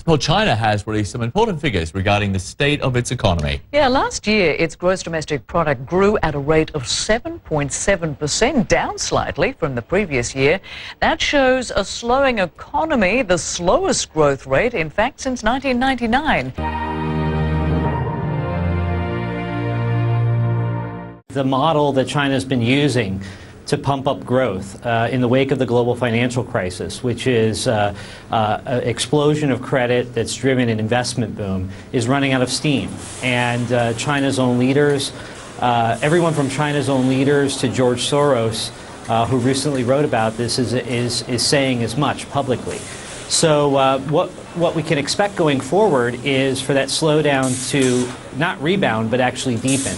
Well, China has released some important figures regarding the state of its economy. Yeah, last year its gross domestic product grew at a rate of 7.7%, down slightly from the previous year. That shows a slowing economy, the slowest growth rate, in fact, since 1999. The model that China's been using to pump up growth in the wake of the global financial crisis, which is an explosion of credit that's driven an investment boom, is running out of steam. And China's own leaders, everyone from China's own leaders to George Soros, who recently wrote about this, is saying as much publicly. So what we can expect going forward is for that slowdown to not rebound, but actually deepen.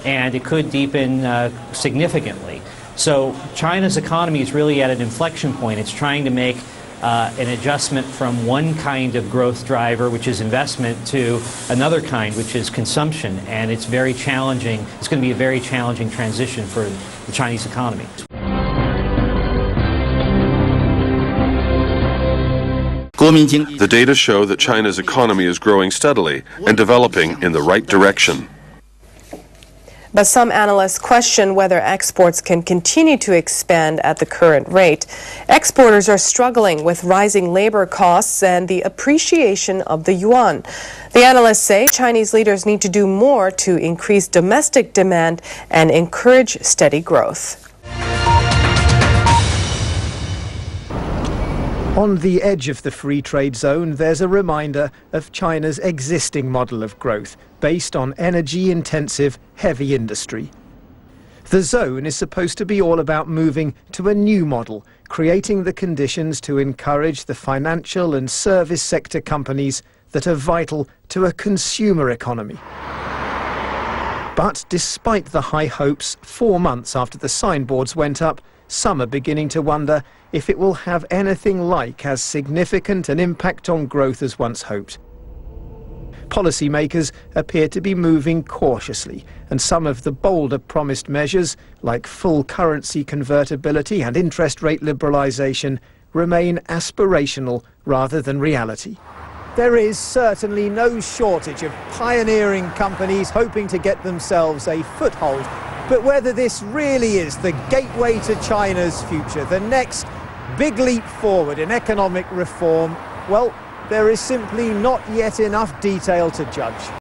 And it could deepen significantly. So China's economy is really at an inflection point. It's trying to make an adjustment from one kind of growth driver, which is investment, to another kind, which is consumption. And it's very challenging. It's going to be a very challenging transition for the Chinese economy. The data show that China's economy is growing steadily and developing in the right direction. But some analysts question whether exports can continue to expand at the current rate. Exporters are struggling with rising labor costs and the appreciation of the yuan. The analysts say Chinese leaders need to do more to increase domestic demand and encourage steady growth. On the edge of the free trade zone, there's a reminder of China's existing model of growth, based on energy-intensive, heavy industry. The zone is supposed to be all about moving to a new model, creating the conditions to encourage the financial and service sector companies that are vital to a consumer economy. But despite the high hopes, 4 months after the signboards went up, some are beginning to wonder if it will have anything like as significant an impact on growth as once hoped. Policymakers appear to be moving cautiously, and some of the bolder promised measures, like full currency convertibility and interest rate liberalisation, remain aspirational rather than reality. There is certainly no shortage of pioneering companies hoping to get themselves a foothold. But whether this really is the gateway to China's future, the next big leap forward in economic reform, well, there is simply not yet enough detail to judge.